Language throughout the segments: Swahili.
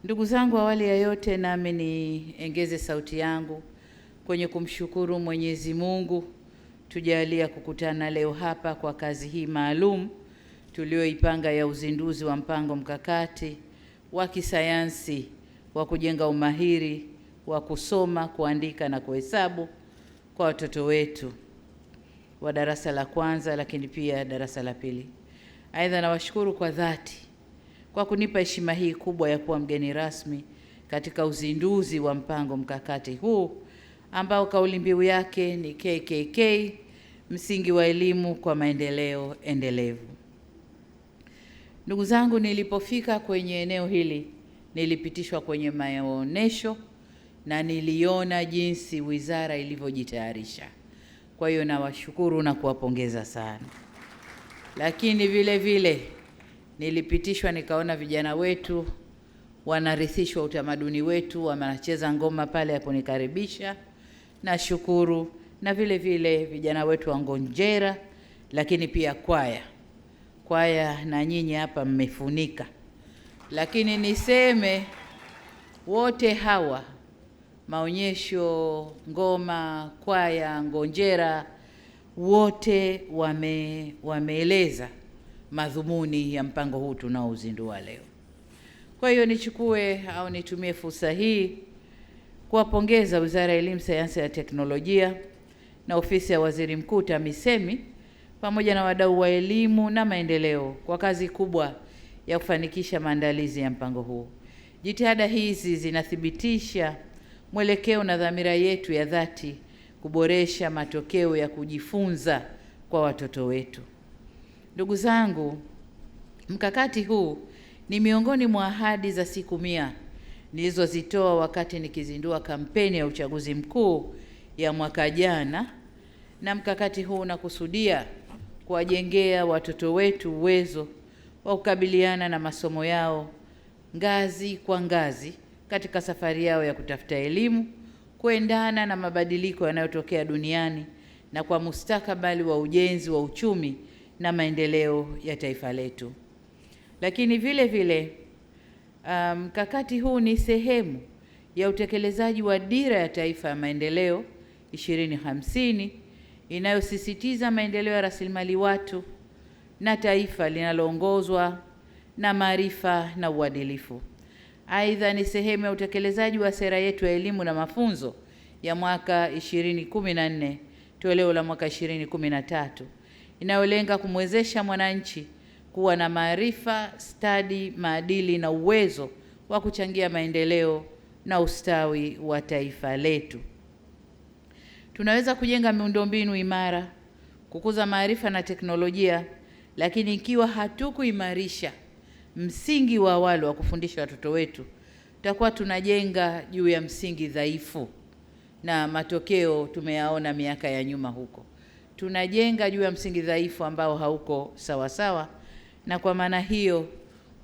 Ndugu zangu, awali ya yote nami niongeze sauti yangu kwenye kumshukuru Mwenyezi Mungu tujalia kukutana leo hapa kwa kazi hii maalum tulioipanga ya uzinduzi wa mpango mkakati wa kisayansi wa kujenga umahiri wa kusoma, kuandika na kuhesabu kwa watoto wetu wa darasa la kwanza lakini pia darasa la pili. Aidha, nawashukuru kwa dhati kwa kunipa heshima hii kubwa ya kuwa mgeni rasmi katika uzinduzi wa mpango mkakati huu ambao kauli mbiu yake ni KKK, msingi wa elimu kwa maendeleo endelevu. Ndugu zangu, nilipofika kwenye eneo hili nilipitishwa kwenye maonesho na niliona jinsi wizara ilivyojitayarisha. Kwa hiyo nawashukuru na kuwapongeza sana. Lakini vile vile nilipitishwa nikaona vijana wetu wanarithishwa utamaduni wetu, wanacheza ngoma pale hapo, kunikaribisha. Nashukuru. Na vile vile vijana wetu wa ngonjera, lakini pia kwaya na nyinyi hapa mmefunika. Lakini niseme wote hawa maonyesho, ngoma, kwaya, ngonjera, wote wameeleza madhumuni ya mpango huu tunaozindua leo. Kwa hiyo nichukue au nitumie fursa hii kuwapongeza Wizara ya Elimu, Sayansi na Teknolojia na Ofisi ya Waziri Mkuu TAMISEMI pamoja na wadau wa elimu na maendeleo kwa kazi kubwa ya kufanikisha maandalizi ya mpango huu. Jitihada hizi zinathibitisha mwelekeo na dhamira yetu ya dhati kuboresha matokeo ya kujifunza kwa watoto wetu. Ndugu zangu, mkakati huu ni miongoni mwa ahadi za siku 100 nilizozitoa wakati nikizindua kampeni ya uchaguzi mkuu ya mwaka jana, na mkakati huu unakusudia kuwajengea watoto wetu uwezo wa kukabiliana na masomo yao ngazi kwa ngazi katika safari yao ya kutafuta elimu, kuendana na mabadiliko yanayotokea duniani na kwa mustakabali wa ujenzi wa uchumi na maendeleo ya taifa letu. Lakini vile vile mkakati huu ni sehemu ya utekelezaji wa Dira ya Taifa ya Maendeleo 2050 inayosisitiza maendeleo ya rasilimali watu na taifa linaloongozwa na maarifa na uadilifu. Aidha, ni sehemu ya utekelezaji wa sera yetu ya elimu na mafunzo ya mwaka 2014 toleo la mwaka 2013 inayolenga kumwezesha mwananchi kuwa na maarifa, stadi, maadili na uwezo wa kuchangia maendeleo na ustawi wa taifa letu. Tunaweza kujenga miundombinu imara, kukuza maarifa na teknolojia, lakini ikiwa hatukuimarisha msingi wa awali wa kufundisha watoto wetu, tutakuwa tunajenga juu ya msingi dhaifu, na matokeo tumeyaona miaka ya nyuma huko. Tunajenga juu ya msingi dhaifu ambao hauko sawa sawa, na kwa maana hiyo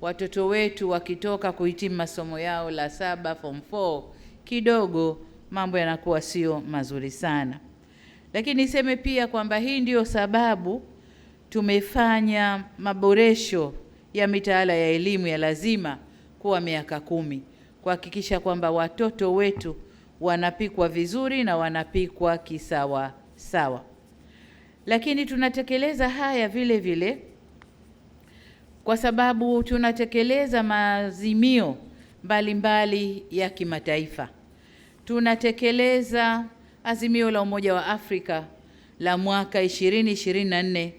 watoto wetu wakitoka kuhitimu masomo yao la 7 form 4 kidogo mambo yanakuwa sio mazuri sana. Lakini niseme pia kwamba hii ndiyo sababu tumefanya maboresho ya mitaala ya elimu ya lazima kuwa miaka 10 kuhakikisha kwamba watoto wetu wanapikwa vizuri na wanapikwa kisawa sawa. Lakini tunatekeleza haya vile vile kwa sababu tunatekeleza maazimio mbalimbali ya kimataifa. Tunatekeleza azimio la Umoja wa Afrika la mwaka 2024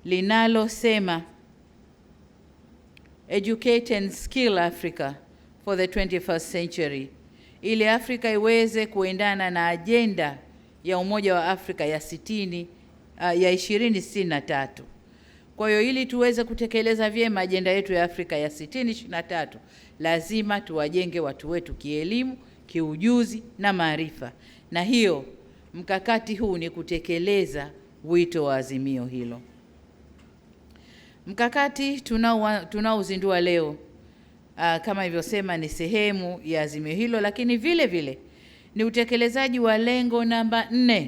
linalosema Educate and Skill Africa for the 21st century, ili Afrika iweze kuendana na ajenda ya Umoja wa Afrika ya 2063. Kwa hiyo ili tuweze kutekeleza vyema ajenda yetu ya Afrika ya 2023, lazima tuwajenge watu wetu kielimu, kiujuzi na maarifa. Na hiyo mkakati huu ni kutekeleza wito wa azimio hilo. Mkakati tunaozindua leo kama ilivyosema ni sehemu ya azimio hilo, lakini vile vile ni utekelezaji wa lengo namba 4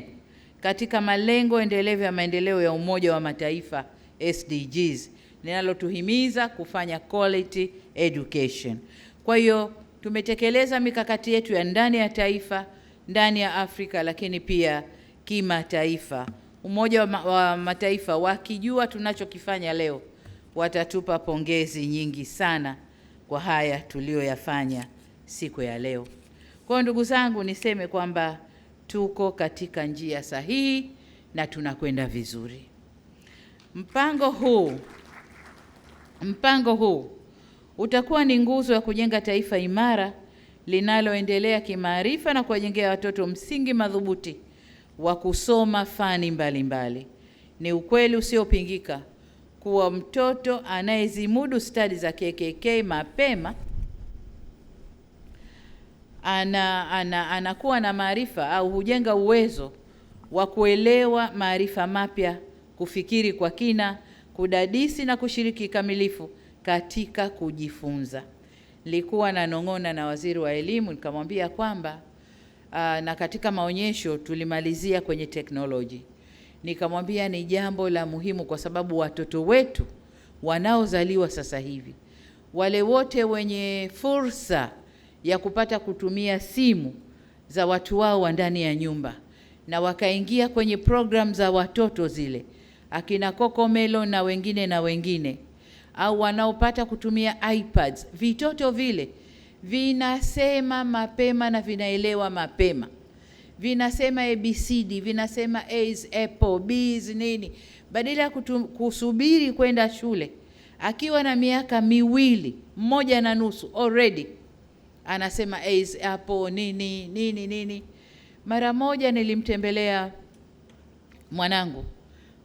katika malengo endelevu ya maendeleo ya Umoja wa Mataifa SDGs, linalotuhimiza kufanya quality education. Kwa hiyo tumetekeleza mikakati yetu ya ndani ya taifa, ndani ya Afrika, lakini pia kimataifa. Umoja wa Mataifa wakijua tunachokifanya leo, watatupa pongezi nyingi sana kwa haya tuliyoyafanya siku ya leo. Kwa ndugu zangu, niseme kwamba tuko katika njia sahihi na tunakwenda vizuri. Mpango huu utakuwa ni nguzo ya kujenga taifa imara linaloendelea kimaarifa na kuwajengea watoto msingi madhubuti wa kusoma fani mbalimbali. Ni ukweli usiopingika kuwa mtoto anayezimudu stadi za KKK mapema anakuwa na maarifa au hujenga uwezo wa kuelewa maarifa mapya, kufikiri kwa kina, kudadisi na kushiriki kikamilifu katika kujifunza. Nilikuwa nanong'ona na waziri wa elimu nikamwambia kwamba na katika maonyesho tulimalizia kwenye teknoloji. Nikamwambia ni jambo la muhimu kwa sababu watoto wetu wanaozaliwa sasa hivi, wale wote wenye fursa ya kupata kutumia simu za watu wao wa ndani ya nyumba na wakaingia kwenye program za watoto zile, akina CoComelon na wengine, au wanaopata kutumia iPads, vitoto vile vinasema mapema na vinaelewa mapema. Vinasema ABCD, vinasema A's, apple, B's nini. Badala ya kusubiri kwenda shule, akiwa na miaka 1.5 already anasema A's, apple, nini. Mara moja nilimtembelea mwanangu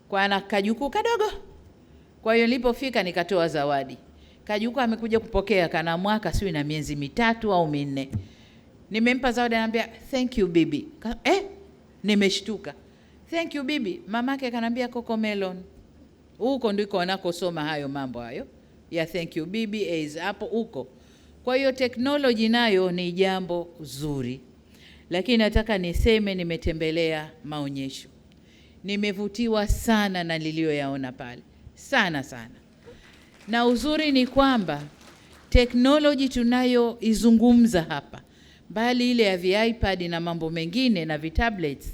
kwa ana kajukuu kadogo. Kwa hiyo nilipofika nikatoa zawadi. Kajukuu amekuja kupokea, kana mwaka sio na miezi 3 au 4. Nimempa zawadi, anambia thank you bibi. Nimeshtuka. Thank you bibi. Mamake kanambia CoComelon. Huko ndiko wanakosoma hayo mambo hayo ya thank you bibi, A's, hapo huko. Kwa hiyo teknoloji nayo ni jambo zuri. Lakini nataka niseme nimetembelea maonyesho. Nimevutiwa sana na niliyoyaona pale. Sana. Na uzuri ni kwamba teknoloji tunayoizungumza hapa, bali ile ya iPad na mambo mengine na tablets,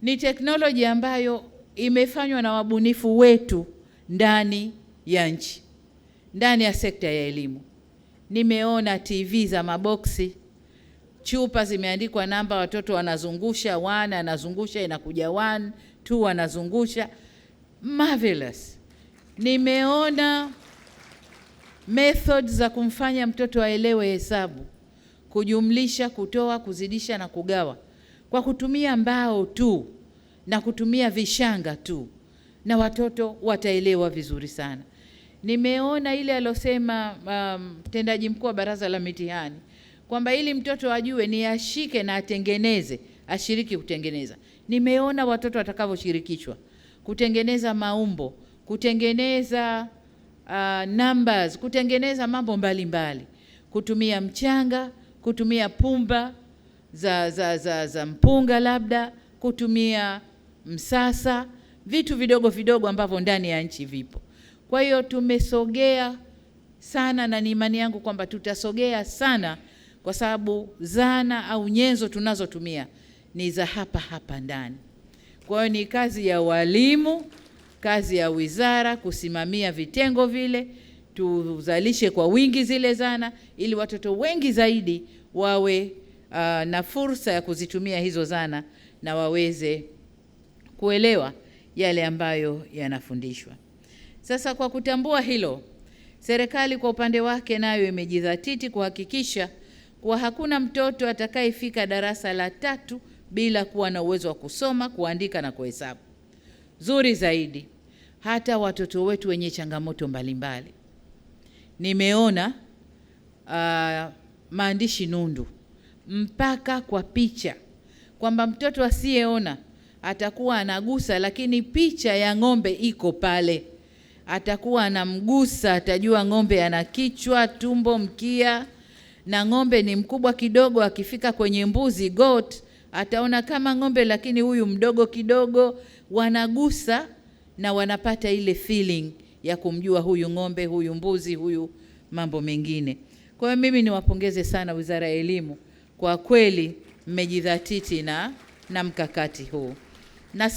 ni teknoloji ambayo imefanywa na wabunifu wetu ndani ya nchi, ndani ya sekta ya elimu. Nimeona TV za maboksi, chupa zimeandikwa namba, watoto wanazungusha, 1 anazungusha inakuja 1, 2 anazungusha. Marvelous. Nimeona methods za kumfanya mtoto aelewe hesabu, kujumlisha, kutoa, kuzidisha na kugawa kwa kutumia mbao tu na kutumia vishanga tu, na watoto wataelewa vizuri sana. Nimeona ile alosema mtendaji mkuu wa baraza la mitihani kwamba ili mtoto ajue ni ashike na atengeneze, ashiriki kutengeneza. Nimeona watoto watakavyoshirikishwa kutengeneza maumbo, kutengeneza numbers, kutengeneza mambo mbalimbali, kutumia mchanga, kutumia pumba za mpunga, labda kutumia msasa, vitu vidogo ambavyo ndani ya nchi vipo. Kwa hiyo tumesogea sana, na ni imani yangu kwamba tutasogea sana, kwa sababu zana au nyenzo tunazotumia ni za hapa ndani. Kwa hiyo ni kazi ya walimu, kazi ya wizara kusimamia vitengo vile, tuzalishe kwa wingi zile zana ili watoto wengi zaidi wawe na fursa ya kuzitumia hizo zana na waweze kuelewa yale ambayo yanafundishwa. Sasa kwa kutambua hilo, serikali kwa upande wake nayo imejidhatiti kuhakikisha kuwa hakuna mtoto atakayefika darasa la 3 bila kuwa na uwezo wa kusoma, kuandika na kuhesabu. Zuri zaidi, hata watoto wetu wenye changamoto mbalimbali. Nimeona maandishi nundu mpaka kwa picha, kwamba mtoto asiyeona atakuwa anagusa, lakini picha ya ng'ombe iko pale, atakuwa anamgusa, atajua ng'ombe ana kichwa, tumbo, mkia, na ng'ombe ni mkubwa kidogo. Akifika kwenye mbuzi, goat, ataona kama ng'ombe lakini huyu mdogo kidogo. Wanagusa na wanapata ile feeling ya kumjua huyu ng'ombe, huyu mbuzi, huyu mambo mengine. Kwa hiyo mimi niwapongeze sana Wizara ya Elimu, kwa kweli mmejidhatiti na mkakati huu, na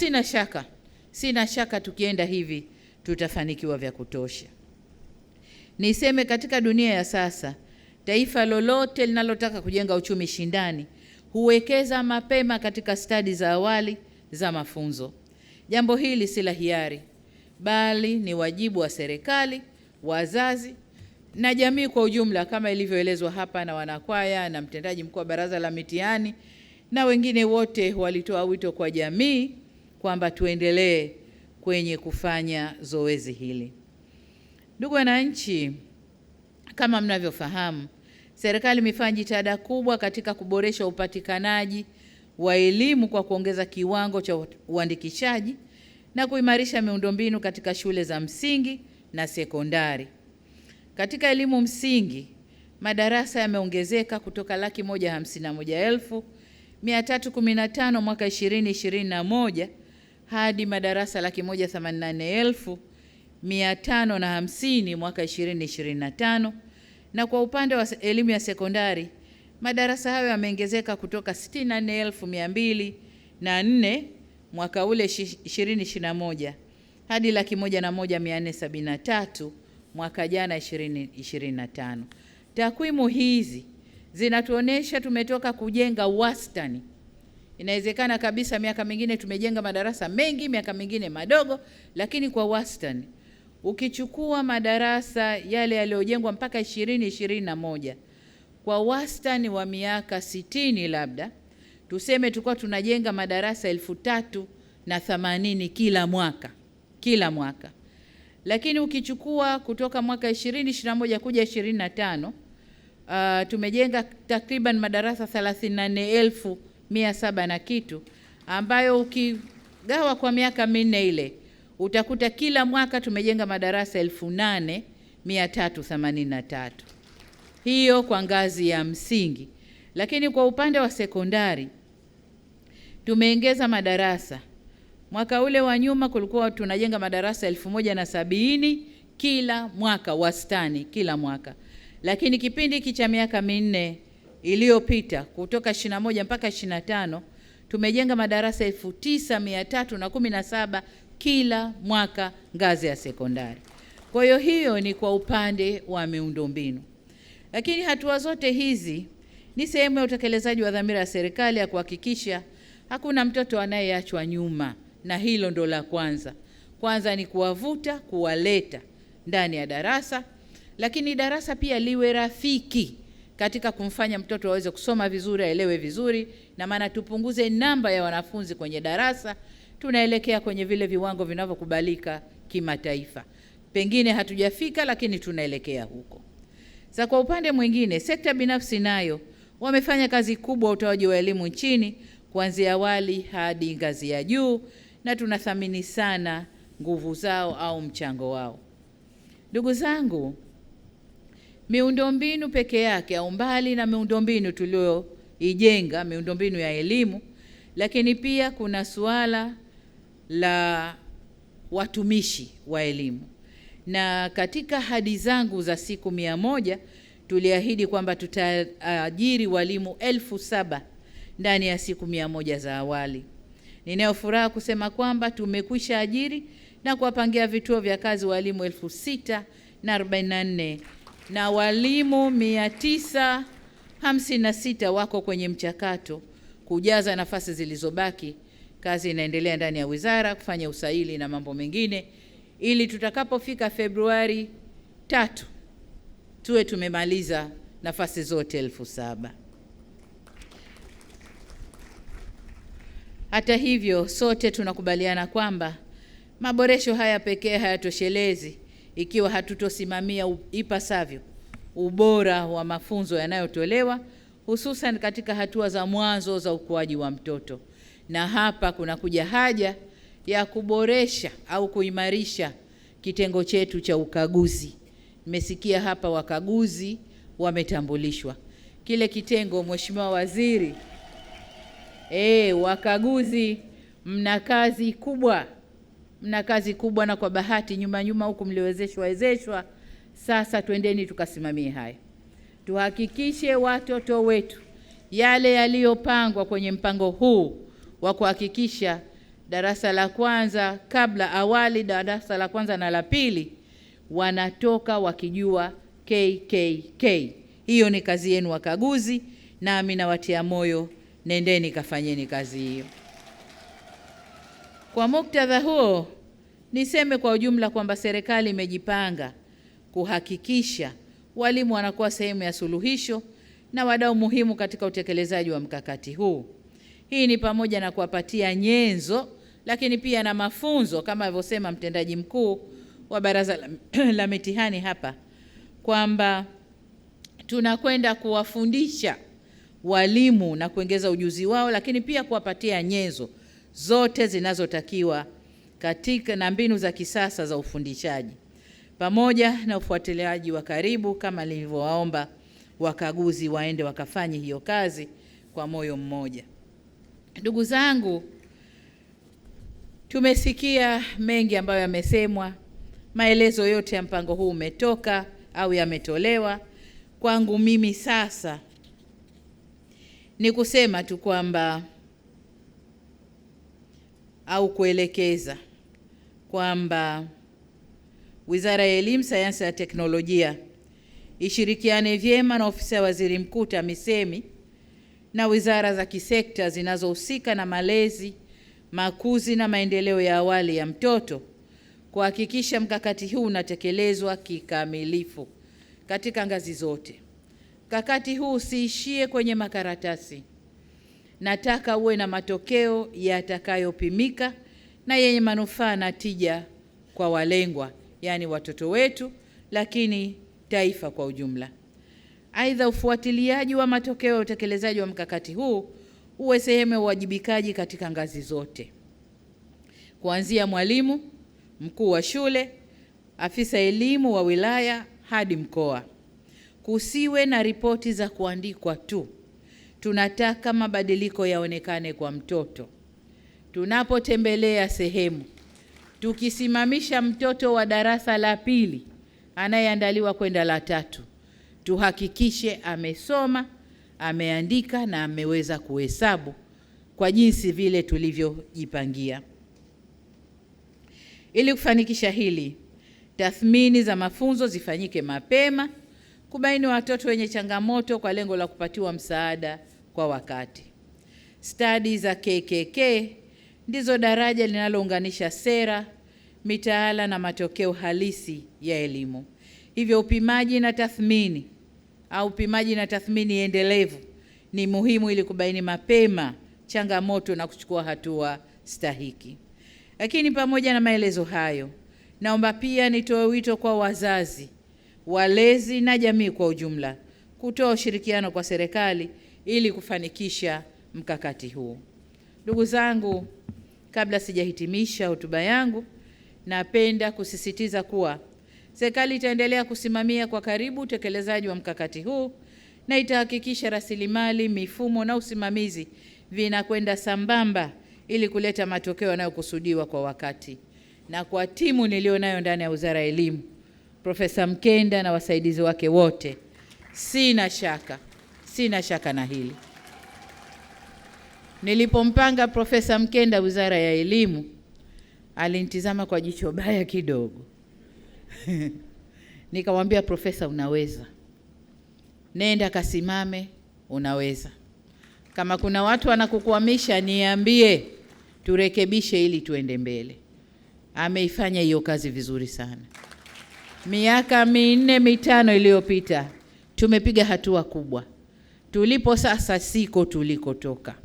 sina shaka tukienda hivi tutafanikiwa vya kutosha. Niseme katika dunia ya sasa, taifa lolote linalotaka kujenga uchumi shindani huwekeza mapema katika stadi za awali za mafunzo. Jambo hili si la hiari, bali ni wajibu wa serikali, wazazi na jamii kwa ujumla, kama ilivyoelezwa hapa na wanakwaya na mtendaji mkuu wa Baraza la Mitihani na wengine wote walitoa wito kwa jamii kwamba tuendelee kwenye kufanya zoezi hili. Ndugu wananchi, kama mnavyofahamu, serikali imefanya jitihada kubwa katika kuboresha upatikanaji wa elimu kwa kuongeza kiwango cha uandikishaji na kuimarisha miundombinu katika shule za msingi na sekondari. Katika elimu msingi, madarasa yameongezeka kutoka 151,315 mwaka 2021 hadi madarasa 184,550 mwaka 2025, na kwa upande wa elimu ya sekondari madarasa hayo yameongezeka kutoka 64,204 mwaka ule 2021 hadi 101,473 mwaka jana 2025. Takwimu hizi zinatuonesha tumetoka kujenga wastani. Inawezekana kabisa miaka mingine tumejenga madarasa mengi, miaka mingine madogo, lakini kwa wastani. Ukichukua madarasa yale yaliyojengwa mpaka 2021 kwa wastani wa miaka 60, labda tuseme tulikuwa tunajenga madarasa 3,080 kila mwaka. Lakini ukichukua kutoka mwaka 2021 kuja 25, tumejenga takriban madarasa 34,700 na kitu, ambayo ukigawa kwa miaka minne ile utakuta kila mwaka tumejenga madarasa 8,383. Hiyo kwa ngazi ya msingi. Lakini kwa upande wa sekondari tumeongeza madarasa. Mwaka ule wa nyuma kulikuwa tunajenga madarasa 1,070 kila mwaka, wastani kila mwaka. Lakini kipindi hiki cha miaka minne iliyopita kutoka 21 mpaka 25 tumejenga madarasa 9,317 kila mwaka ngazi ya sekondari. Kwa hiyo ni kwa upande wa miundombinu. Lakini hatua zote hizi ni sehemu ya utekelezaji wa dhamira ya serikali ya kuhakikisha hakuna mtoto anayeachwa nyuma, na hilo ndo la kwanza. Kwanza ni kuwavuta, kuwaleta ndani ya darasa, lakini darasa pia liwe rafiki katika kumfanya mtoto aweze kusoma vizuri, aelewe vizuri, na maana tupunguze namba ya wanafunzi kwenye darasa. Tunaelekea kwenye vile viwango vinavyokubalika kimataifa. Pengine hatujafika, lakini tunaelekea huko. Sasa kwa upande mwingine, sekta binafsi nayo wamefanya kazi kubwa utoaji wa elimu nchini kuanzia awali hadi ngazi ya juu, na tunathamini sana nguvu zao au mchango wao. Ndugu zangu, miundombinu peke yake au mbali na miundombinu tulioijenga, miundombinu ya elimu, lakini pia kuna suala la watumishi wa elimu. Na katika ahadi zangu za siku 100 tuliahidi kwamba tutaajiri walimu 7,000 ndani ya siku 100 za awali. Ninayo furaha kusema kwamba tumekwisha ajiri na kuwapangia vituo vya kazi walimu 6,044 na walimu 956 wako kwenye mchakato kujaza nafasi zilizobaki. Kazi inaendelea ndani ya wizara kufanya usaili na mambo mengine, ili tutakapofika Februari 3 tuwe tumemaliza nafasi zote 7,000. Hata hivyo, sote tunakubaliana kwamba maboresho haya pekee hayatoshelezi ikiwa hatutosimamia ipasavyo ubora wa mafunzo yanayotolewa, hususan katika hatua za mwanzo za ukuaji wa mtoto. Na hapa kuna kuja haja ya kuboresha au kuimarisha kitengo chetu cha ukaguzi. Nimesikia hapa wakaguzi wametambulishwa. Kile kitengo, Mheshimiwa Waziri, wakaguzi mna kazi kubwa. Na kwa bahati nyuma huku mliwezeshwa. Sasa twendeni tukasimamie haya. tuhakikishe watoto wetu yale yaliyopangwa kwenye mpango huu wa kuhakikisha darasa la kwanza darasa la kwanza na la pili wanatoka wakijua KKK. Hiyo ni kazi yenu wakaguzi, nami nawatia moyo, nendeni kafanyeni kazi hiyo. Kwa muktadha huo, niseme kwa ujumla kwamba serikali imejipanga kuhakikisha walimu wanakuwa sehemu ya suluhisho na wadau muhimu katika utekelezaji wa mkakati huu. Hii ni pamoja na kuwapatia nyenzo, lakini pia na mafunzo kama alivyosema mtendaji mkuu wa Baraza la Mitihani hapa, kwamba tunakwenda kuwafundisha walimu na kuongeza ujuzi wao, lakini pia kuwapatia nyenzo zote zinazotakiwa katika na mbinu za kisasa za ufundishaji, pamoja na ufuatiliaji wa karibu kama nilivyowaomba wakaguzi waende wakafanye hiyo kazi kwa moyo mmoja. Ndugu zangu, tumesikia mengi ambayo yamesemwa, maelezo yote ya mpango huu umetoka au yametolewa. Kwangu mimi sasa ni kusema tu kwamba au kuelekeza kwamba Wizara ya Elimu, Sayansi na Teknolojia ishirikiane vyema na Ofisi ya Waziri Mkuu TAMISEMI na wizara za kisekta zinazohusika na malezi, makuzi na maendeleo ya awali ya mtoto kuhakikisha mkakati huu unatekelezwa kikamilifu katika ngazi zote. Mkakati huu usiishie kwenye makaratasi. Nataka uwe na matokeo yatakayopimika na yenye manufaa na tija kwa walengwa, yani watoto wetu, lakini taifa kwa ujumla. Aidha, ufuatiliaji wa matokeo ya utekelezaji wa mkakati huu uwe sehemu ya uwajibikaji katika ngazi zote, kuanzia mwalimu, mkuu wa shule, afisa elimu wa wilaya hadi mkoa. Kusiwe na ripoti za kuandikwa tu. Tunataka mabadiliko yaonekane kwa mtoto. Tunapotembelea sehemu, tukisimamisha mtoto wa darasa la pili anayeandaliwa kwenda la tatu, tuhakikishe amesoma, ameandika na ameweza kuhesabu kwa jinsi vile tulivyojipangia. Ili kufanikisha hili, tathmini za mafunzo zifanyike mapema, kubaini watoto wenye changamoto kwa lengo la kupatiwa msaada kwa wakati. Stadi za KKK ndizo daraja linalounganisha sera, mitaala na matokeo halisi ya elimu. Hivyo upimaji na tathmini endelevu ni muhimu ili kubaini mapema changamoto na kuchukua hatua stahiki. Lakini pamoja na maelezo hayo, naomba pia nitoe wito kwa wazazi, walezi na jamii kwa ujumla kutoa ushirikiano kwa serikali ili kufanikisha mkakati huu. Ndugu zangu, kabla sijahitimisha hotuba yangu, napenda kusisitiza kuwa serikali itaendelea kusimamia kwa karibu utekelezaji wa mkakati huu na itahakikisha rasilimali, mifumo na usimamizi vinakwenda sambamba ili kuleta matokeo yanayokusudiwa kwa wakati. Na kwa timu nilionayo ndani ya Wizara ya Elimu, Profesa Mkenda na wasaidizi wake wote, sina shaka na hili. Nilipompanga Profesa Mkenda Wizara ya Elimu, alinitizama kwa jicho baya kidogo. Nikamwambia, Profesa, unaweza. Nenda kasimame, unaweza. Kama kuna watu wanakukwamisha niambie, turekebishe ili tuende mbele. Ameifanya hiyo kazi vizuri sana. Miaka 4-5 iliyopita tumepiga hatua kubwa. Tulipo sasa siko tulikotoka.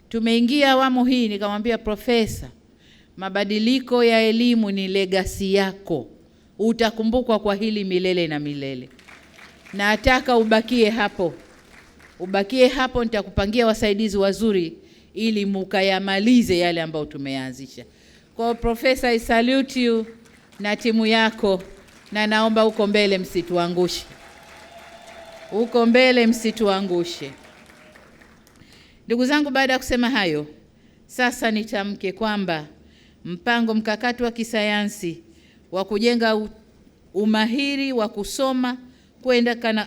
Tumeingia awamu hii, nikamwambia Profesa, mabadiliko ya elimu ni legacy yako. Utakumbukwa kwa hili milele na milele. Nataka ubakie hapo. Nitakupangia wasaidizi wazuri ili mukayamalize yale ambayo tumeanzisha. Kwa Profesa, I salute you na timu yako, na naomba uko mbele msituangushe. Ndugu zangu, baada ya kusema hayo, sasa nitamke kwamba mpango mkakati wa kisayansi wa kujenga umahiri wa kusoma,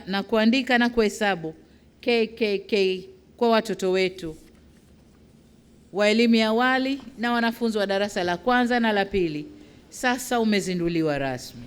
na kuandika na kuhesabu KKK kwa watoto wetu wa elimu ya awali na wanafunzi wa darasa la kwanza na la pili sasa umezinduliwa rasmi.